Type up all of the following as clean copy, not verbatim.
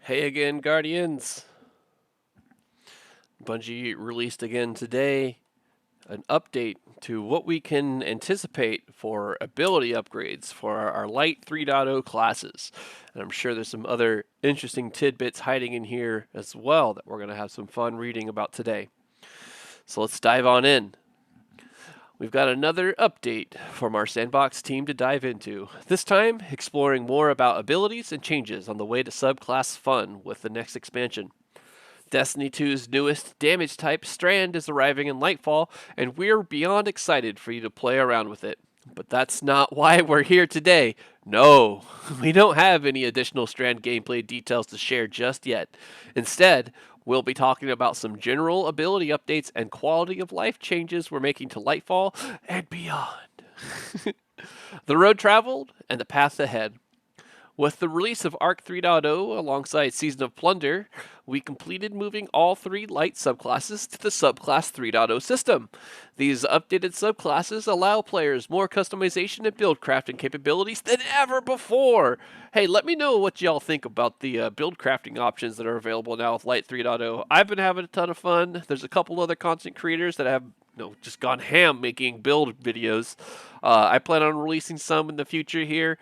Hey again, Guardians. Bungie released again today an update to what we can anticipate for ability upgrades for our Light 3.0 classes. And I'm sure there's some other interesting tidbits hiding in here as well that we're going to have some fun reading about today. So let's dive on in. We've got another update from our sandbox team to dive into. This time, exploring more about abilities and changes on the way to subclass fun with the next expansion. Destiny 2's newest damage type, Strand, is arriving in LightFall, and we're beyond excited for you to play around with it. But that's not why we're here today. No, we don't have any additional Strand gameplay details to share just yet. Instead, we'll be talking about some general ability updates and quality of life changes we're making to Lightfall and beyond. The road traveled and the path ahead. With the release of Arc 3.0 alongside Season of Plunder, we completed moving all three light subclasses to the Subclass 3.0 system. These updated subclasses allow players more customization and build crafting capabilities than ever before. Hey, let me know what y'all think about the build crafting options that are available now with Light 3.0. I've been having a ton of fun. There's a couple other content creators that have just gone ham making build videos. I plan on releasing some in the future here.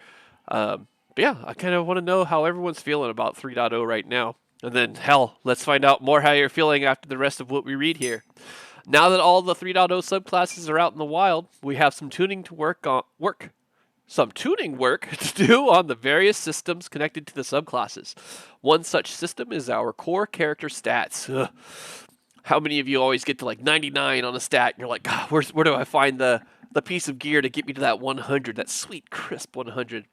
But yeah, I kind of want to know how everyone's feeling about 3.0 right now. And then, hell, let's find out more how you're feeling after the rest of what we read here. Now that all the 3.0 subclasses are out in the wild, we have some tuning to some tuning work to do on the various systems connected to the subclasses. One such system is our core character stats. Ugh. How many of you always get to like 99 on a stat and you're like, God, where do I find the piece of gear to get me to that 100, that sweet, crisp 100?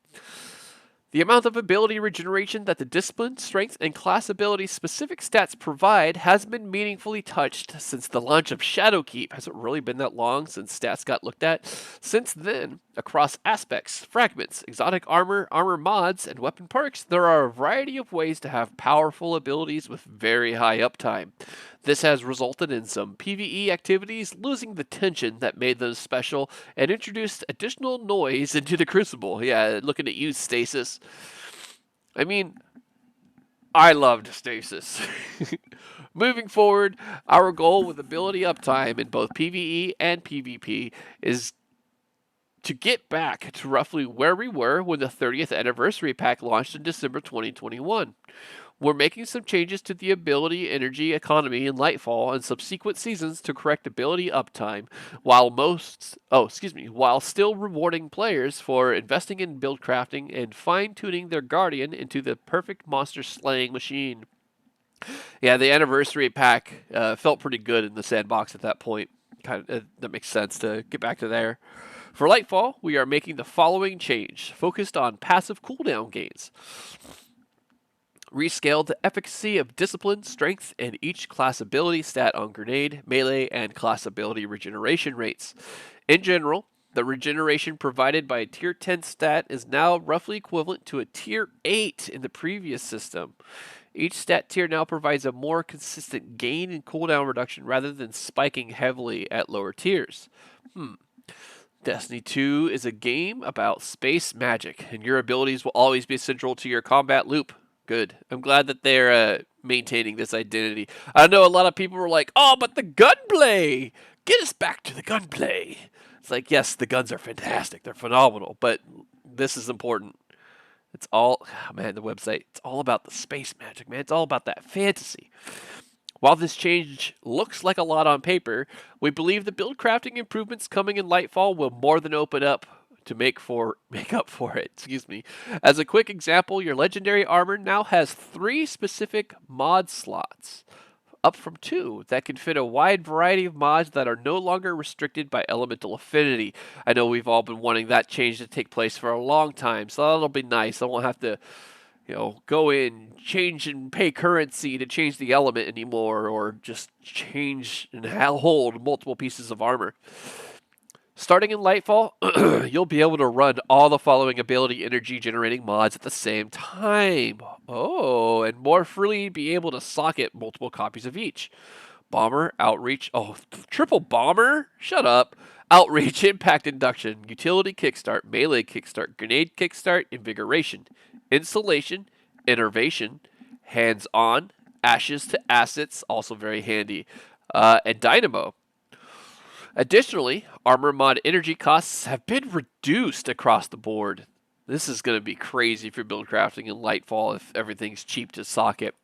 The amount of ability regeneration that the discipline, strength, and class ability specific stats provide has been meaningfully touched since the launch of Shadowkeep. Has it really been that long since stats got looked at? Since then, across aspects, fragments, exotic armor, armor mods, and weapon perks, there are a variety of ways to have powerful abilities with very high uptime. This has resulted in some PvE activities losing the tension that made them special and introduced additional noise into the Crucible. Yeah, looking at you, Stasis. I mean, I loved Stasis. Moving forward, our goal with ability uptime in both PvE and PvP is to get back to roughly where we were when the 30th anniversary pack launched in December 2021. We're making some changes to the ability energy economy in Lightfall and subsequent seasons to correct ability uptime, while still rewarding players for investing in build crafting and fine-tuning their guardian into the perfect monster slaying machine. Yeah, the anniversary pack felt pretty good in the sandbox at that point. That makes sense to get back to there. For Lightfall, we are making the following change, focused on passive cooldown gains. Rescaled the efficacy of discipline, strength, and each class ability stat on grenade, melee, and class ability regeneration rates. In general, the regeneration provided by a tier 10 stat is now roughly equivalent to a tier 8 in the previous system. Each stat tier now provides a more consistent gain and cooldown reduction rather than spiking heavily at lower tiers. Destiny 2 is a game about space magic, and your abilities will always be central to your combat loop. Good. I'm glad that they're maintaining this identity. I know a lot of people were like, oh, but the gunplay! Get us back to the gunplay! It's like, yes, the guns are fantastic. They're phenomenal, but this is important. It's all, the website, it's all about the space magic, man. It's all about that fantasy. While this change looks like a lot on paper, we believe the build crafting improvements coming in Lightfall will more than open up to make up for it. As a quick example, your legendary armor now has 3 specific mod slots, up from 2, that can fit a wide variety of mods that are no longer restricted by elemental affinity. I know we've all been wanting that change to take place for a long time, so that'll be nice. I won't have to go in, change and pay currency to change the element anymore, or just change and hold multiple pieces of armor. Starting in Lightfall, you'll be able to run all the following ability energy generating mods at the same time. Oh, and more freely be able to socket multiple copies of each. Bomber, Outreach, triple Bomber? Shut up. Outreach, Impact Induction, Utility Kickstart, Melee Kickstart, Grenade Kickstart, Invigoration, Insulation, Innervation, hands-on, ashes to assets, also very handy, and dynamo. Additionally, armor mod energy costs have been reduced across the board. This is going to be crazy for build crafting in LightFall if everything's cheap to socket.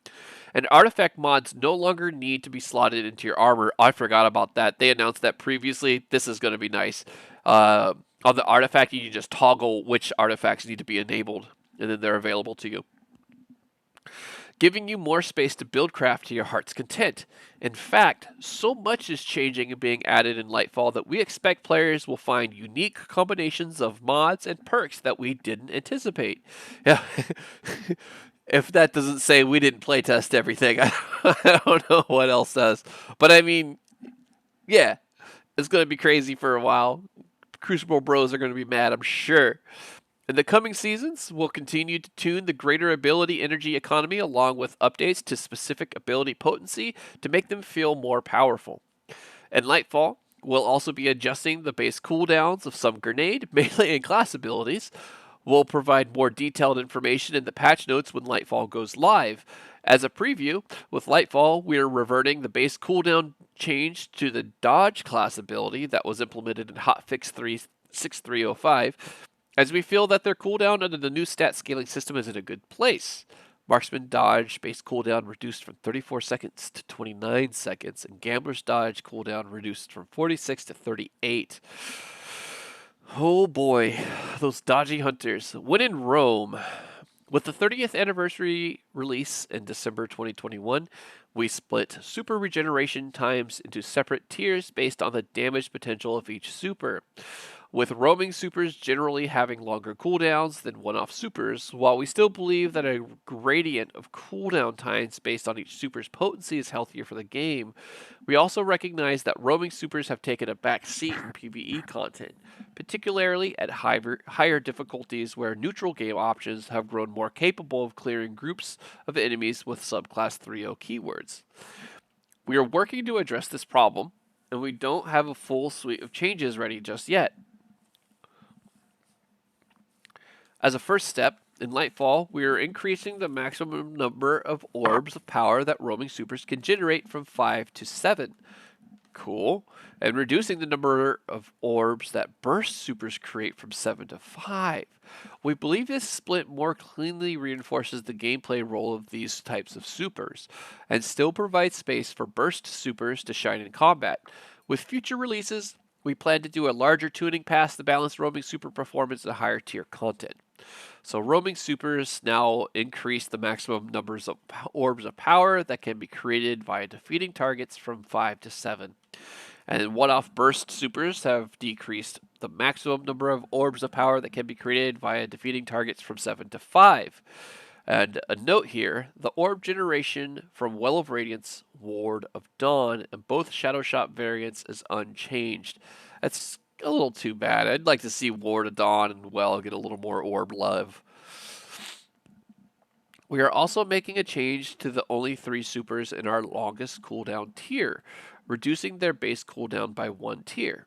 And artifact mods no longer need to be slotted into your armor. I forgot about that. They announced that previously. This is going to be nice. On the artifact, you can just toggle which artifacts need to be enabled, and then they're available to you, giving you more space to build craft to your heart's content. In fact, so much is changing and being added in Lightfall that we expect players will find unique combinations of mods and perks that we didn't anticipate. Yeah. If that doesn't say we didn't playtest everything, I don't know what else does. But I mean, yeah, it's going to be crazy for a while. Crucible Bros are going to be mad, I'm sure. In the coming seasons, we'll continue to tune the greater ability energy economy along with updates to specific ability potency to make them feel more powerful. In Lightfall, we'll also be adjusting the base cooldowns of some grenade, melee, and class abilities. We'll provide more detailed information in the patch notes when Lightfall goes live. As a preview, with Lightfall, we are reverting the base cooldown change to the dodge class ability that was implemented in Hotfix 36305, as we feel that their cooldown under the new stat scaling system is in a good place. Marksman dodge base cooldown reduced from 34 seconds to 29 seconds, and Gambler's dodge cooldown reduced from 46 to 38. Oh boy, those dodgy hunters. When in Rome, with the 30th anniversary release in December 2021, we split super regeneration times into separate tiers based on the damage potential of each super, with roaming supers generally having longer cooldowns than one-off supers. While we still believe that a gradient of cooldown times based on each super's potency is healthier for the game, we also recognize that roaming supers have taken a back seat in PvE content, particularly at higher difficulties where neutral game options have grown more capable of clearing groups of enemies with subclass 3.0 keywords. We are working to address this problem, and we don't have a full suite of changes ready just yet. As a first step, in Lightfall, we are increasing the maximum number of orbs of power that roaming supers can generate from 5 to 7. Cool. And reducing the number of orbs that burst supers create from 7 to 5. We believe this split more cleanly reinforces the gameplay role of these types of supers, and still provides space for burst supers to shine in combat. With future releases, we plan to do a larger tuning pass to balance roaming super performance and higher tier content. So roaming supers now increase the maximum numbers of orbs of power that can be created via defeating targets from 5 to 7. And one-off burst supers have decreased the maximum number of orbs of power that can be created via defeating targets from 7 to 5. And a note here, the orb generation from Well of Radiance, Ward of Dawn, and both Shadow Shot variants is unchanged. That's a little too bad. I'd like to see Ward of Dawn and Well get a little more orb love. We are also making a change to the only 3 supers in our longest cooldown tier, reducing their base cooldown by 1 tier.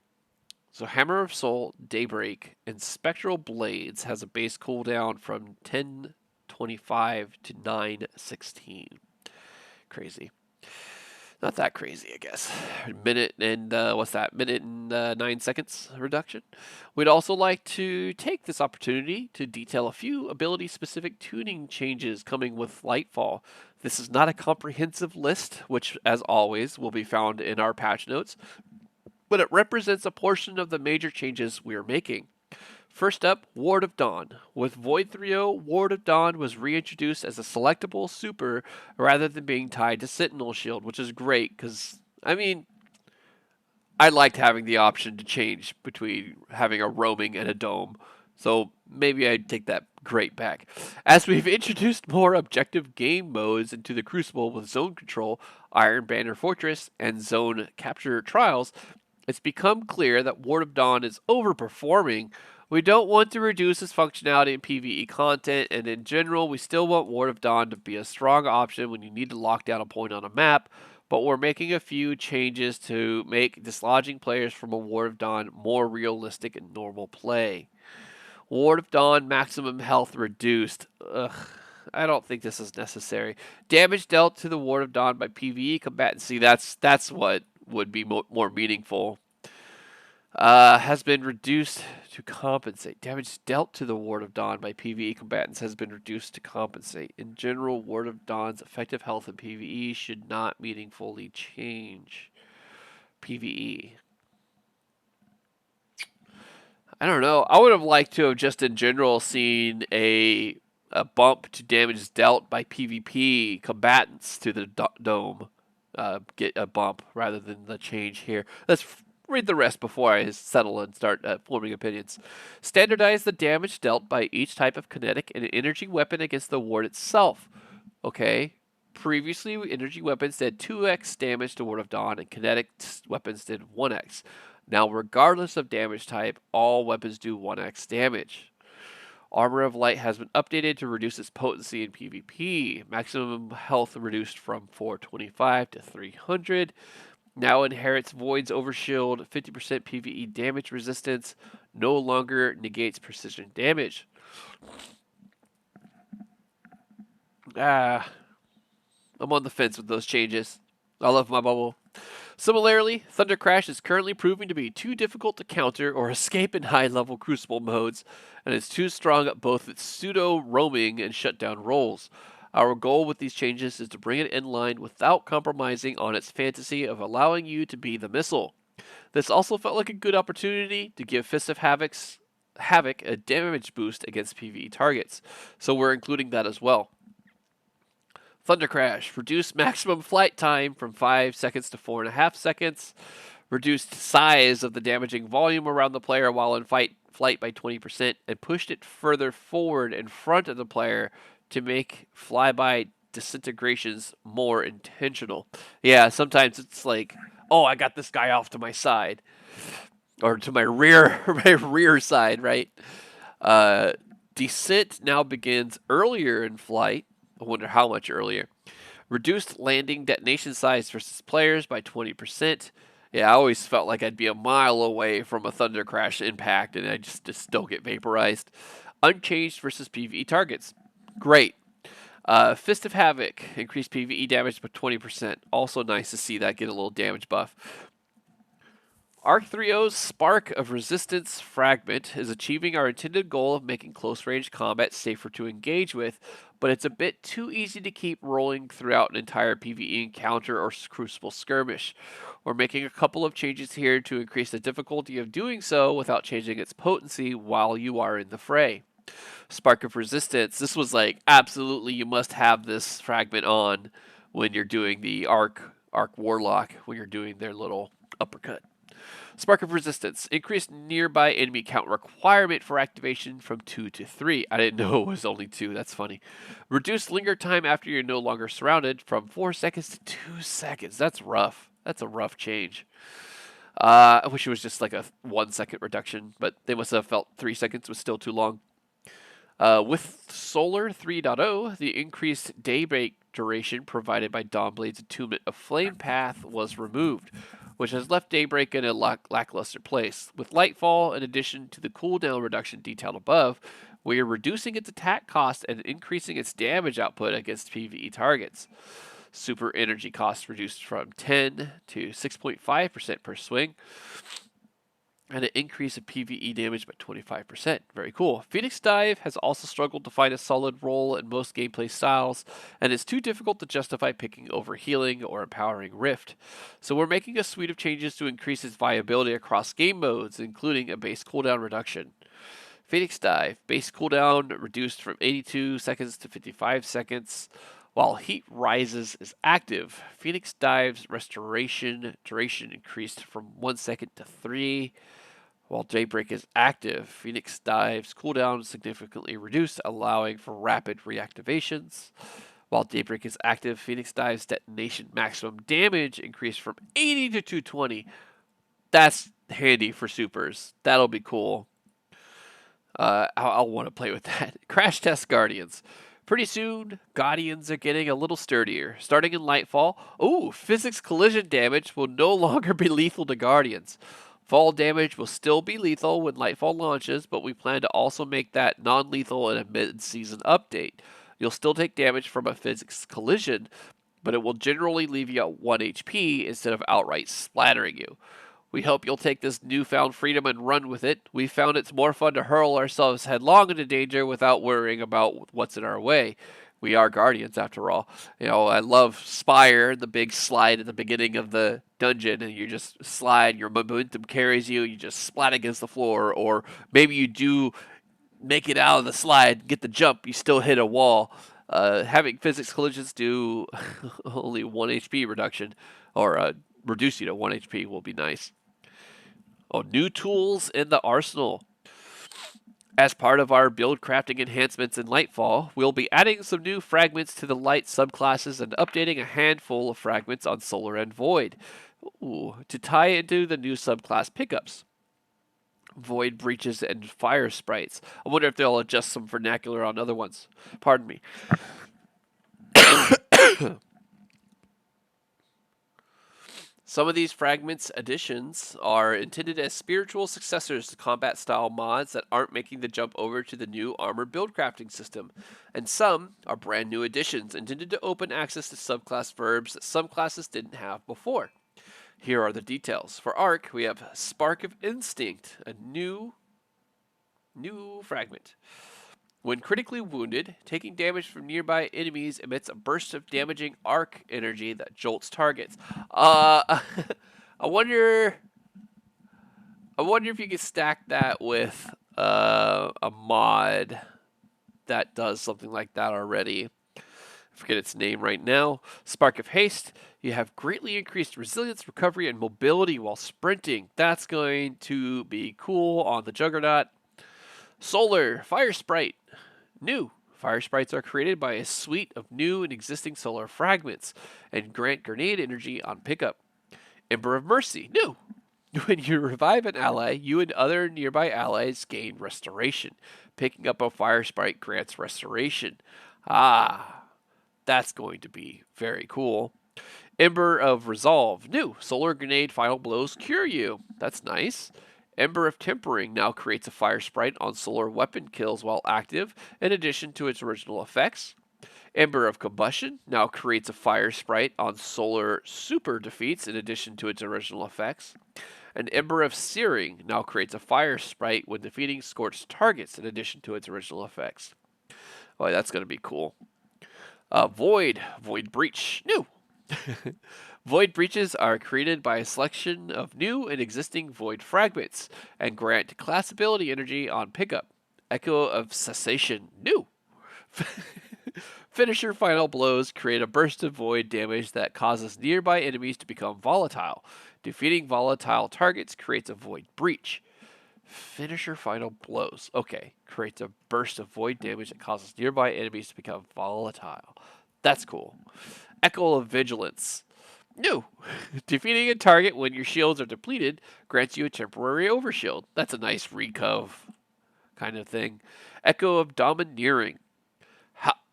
So Hammer of Soul, Daybreak, and Spectral Blades has a base cooldown from 10:25 to 9:16. Crazy. Not that crazy, I guess. Minute and Minute and 9 seconds reduction. We'd also like to take this opportunity to detail a few ability-specific tuning changes coming with Lightfall. This is not a comprehensive list, which, as always, will be found in our patch notes, but it represents a portion of the major changes we are making. First up, Ward of Dawn. With Void 3.0, Ward of Dawn was reintroduced as a selectable super rather than being tied to Sentinel Shield, which is great because, I mean, I liked having the option to change between having a roaming and a dome. So maybe I'd take that great back. As we've introduced more objective game modes into the Crucible with Zone Control, Iron Banner Fortress, and Zone Capture Trials, it's become clear that Ward of Dawn is overperforming. We don't want to reduce its functionality in PvE content, and in general, we still want Ward of Dawn to be a strong option when you need to lock down a point on a map, but we're making a few changes to make dislodging players from a Ward of Dawn more realistic in normal play. Ward of Dawn maximum health reduced. Ugh. I don't think this is necessary. Damage dealt to the Ward of Dawn by PvE combatants. See, that's what would be more meaningful. Has been reduced to compensate. Damage dealt to the Ward of Dawn by PvE combatants has been reduced to compensate. In general, Ward of Dawn's effective health in PvE should not meaningfully change. PvE. I don't know. I would have liked to have just in general seen a bump to damage dealt by PvP combatants to the dome. Get a bump rather than the change here. Let's read the rest before I settle and start forming opinions. Standardize the damage dealt by each type of kinetic and energy weapon against the ward itself. Okay. Previously, energy weapons did 2x damage to Ward of Dawn, and kinetic weapons did 1x. Now, regardless of damage type, all weapons do 1x damage. Armor of Light has been updated to reduce its potency in PvP. Maximum health reduced from 425 to 300. Now inherits Void's Overshield, 50% PvE damage resistance. No longer negates precision damage. I'm on the fence with those changes. I love my bubble. Similarly, Thunder Crash is currently proving to be too difficult to counter or escape in high-level Crucible modes, and is too strong at both its pseudo-roaming and shutdown rolls. Our goal with these changes is to bring it in line without compromising on its fantasy of allowing you to be the missile. This also felt like a good opportunity to give Fist of Havoc a damage boost against PvE targets, so we're including that as well. Thunder Crash. Reduced maximum flight time from 5 seconds to 4.5 seconds. Reduced size of the damaging volume around the player while in flight by 20%, and pushed it further forward in front of the player to make flyby disintegrations more intentional. Yeah, sometimes it's like, oh, I got this guy off to my side. Or to my rear side, right? Descent now begins earlier in flight. I wonder how much earlier. Reduced landing detonation size versus players by 20%. Yeah, I always felt like I'd be a mile away from a Thunder Crash impact, and I just don't get vaporized. Unchanged versus PvE targets. Great. Fist of Havoc. Increased PvE damage by 20%. Also nice to see that get a little damage buff. Arc 3.0's Spark of Resistance Fragment is achieving our intended goal of making close-range combat safer to engage with, but it's a bit too easy to keep rolling throughout an entire PvE encounter or Crucible skirmish. We're making a couple of changes here to increase the difficulty of doing so without changing its potency while you are in the fray. Spark of Resistance, this was like, absolutely you must have this fragment on when you're doing the Arc Warlock, when you're doing their little uppercut. Spark of Resistance. Increased nearby enemy count requirement for activation from 2 to 3. I didn't know it was only 2. That's funny. Reduced linger time after you're no longer surrounded from 4 seconds to 2 seconds. That's rough. That's a rough change. I wish it was just like a 1 second reduction, but they must have felt 3 seconds was still too long. With Solar 3.0, the increased daybreak duration provided by Dawnblade's Attunement of Flame Path was removed, which has left Daybreak in a lackluster place. With Lightfall, in addition to the cooldown reduction detailed above, we are reducing its attack cost and increasing its damage output against PvE targets. Super energy cost reduced from 10 to 6.5% per swing, and an increase of PvE damage by 25%. Very cool. Phoenix Dive has also struggled to find a solid role in most gameplay styles, and is too difficult to justify picking over Healing or Empowering Rift. So we're making a suite of changes to increase its viability across game modes, including a base cooldown reduction. Phoenix Dive, base cooldown reduced from 82 seconds to 55 seconds. While Heat Rises is active, Phoenix Dive's restoration duration increased from 1 second to 3. While Daybreak is active, Phoenix Dive's cooldown significantly reduced, allowing for rapid reactivations. While Daybreak is active, Phoenix Dive's detonation maximum damage increased from 80 to 220. That's handy for supers. That'll be cool. I'll want to play with that. Crash Test Guardians. Pretty soon, Guardians are getting a little sturdier. Starting in Lightfall, physics collision damage will no longer be lethal to Guardians. Fall damage will still be lethal when Lightfall launches, but we plan to also make that non-lethal in a mid-season update. You'll still take damage from a physics collision, but it will generally leave you at 1 HP instead of outright splattering you. We hope you'll take this newfound freedom and run with it. We found it's more fun to hurl ourselves headlong into danger without worrying about what's in our way. We are guardians, after all. I love Spire, the big slide at the beginning of the dungeon, and you just slide, your momentum carries you, you just splat against the floor, or maybe you do make it out of the slide, get the jump, you still hit a wall. Having physics collisions do only 1 HP reduction, or reduce you to 1 HP will be nice. New tools in the arsenal. As part of our build crafting enhancements in LightFall, we'll be adding some new fragments to the Light subclasses and updating a handful of fragments on Solar and Void to tie into the new subclass pickups. Void breaches and fire sprites. I wonder if they'll adjust some vernacular on other ones. Pardon me. Some of these fragments additions are intended as spiritual successors to combat style mods that aren't making the jump over to the new armor build crafting system, and some are brand new additions intended to open access to subclass verbs that some classes didn't have before. Here are the details. For Arc, we have Spark of Instinct, a new fragment. When critically wounded, taking damage from nearby enemies emits a burst of damaging arc energy that jolts targets. I wonder if you could stack that with a mod that does something like that already. I forget its name right now. Spark of Haste. You have greatly increased resilience, recovery, and mobility while sprinting. That's going to be cool on the Juggernaut. Solar Fire Sprite. New. Fire sprites are created by a suite of new and existing solar fragments and grant grenade energy on pickup. Ember of Mercy. New. When you revive an ally, you and other nearby allies gain restoration. Picking up a fire sprite grants restoration. That's going to be very cool. Ember of Resolve. New. Solar grenade final blows cure you. That's nice. Ember of Tempering now creates a fire sprite on solar weapon kills while active, in addition to its original effects. Ember of Combustion now creates a fire sprite on solar super defeats, in addition to its original effects. And Ember of Searing now creates a fire sprite when defeating scorched targets, in addition to its original effects. Oh, that's going to be cool. Void Breach. New. Void breaches are created by a selection of new and existing void fragments and grant class ability energy on pickup. Echo of Cessation. New. Finisher final blows create a burst of void damage that causes nearby enemies to become volatile. Defeating volatile targets creates a void breach. Finisher final blows. Okay. Creates a burst of void damage that causes nearby enemies to become volatile. That's cool. Echo of Vigilance. New. Defeating a target when your shields are depleted grants you a temporary overshield. That's a nice recov kind of thing. Echo of Domineering.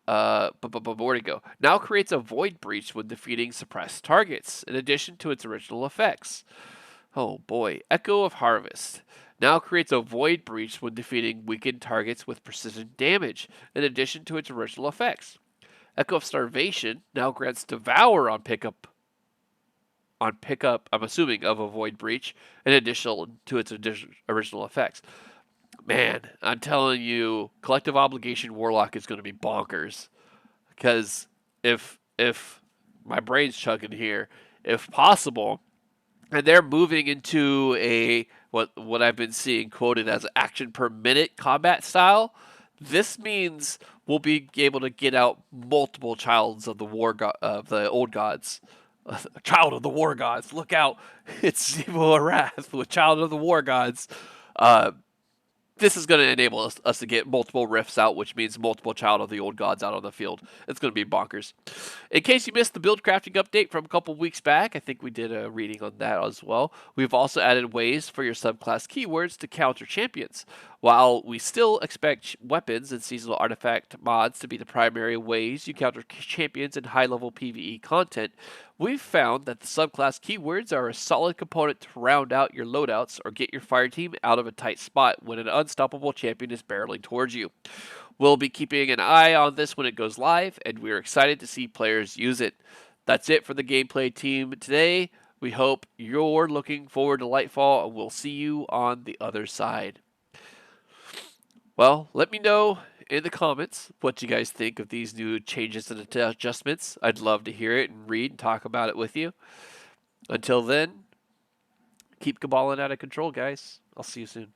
Where'd it go? Now creates a void breach when defeating suppressed targets, in addition to its original effects. Oh boy. Echo of Harvest. Now creates a void breach when defeating weakened targets with precision damage, in addition to its original effects. Echo of Starvation now grants Devour on pickup, I'm assuming, of a void breach, in addition to its original effects. Man, I'm telling you, Collective Obligation Warlock is going to be bonkers. Because if my brain's chugging here, if possible, and they're moving into a what I've been seeing quoted as action per minute combat style, this means we'll be able to get out multiple childs of the old gods. Child of the War Gods. Look out. It's Zevo Arath with Child of the War Gods. This is going to enable us to get multiple rifts out, which means multiple Child of the Old Gods out on the field. It's going to be bonkers. In case you missed the build crafting update from a couple weeks back, I think we did a reading on that as well. We've also added ways for your subclass keywords to counter champions. While we still expect weapons and seasonal artifact mods to be the primary ways you counter champions in high-level PvE content, we've found that the subclass keywords are a solid component to round out your loadouts or get your fire team out of a tight spot when an unstoppable champion is barreling towards you. We'll be keeping an eye on this when it goes live, and we're excited to see players use it. That's it for the gameplay team today. We hope you're looking forward to Lightfall, and we'll see you on the other side. Well, let me know in the comments what you guys think of these new changes and adjustments. I'd love to hear it and read and talk about it with you. Until then, keep Cabal'n out of control, guys. I'll see you soon.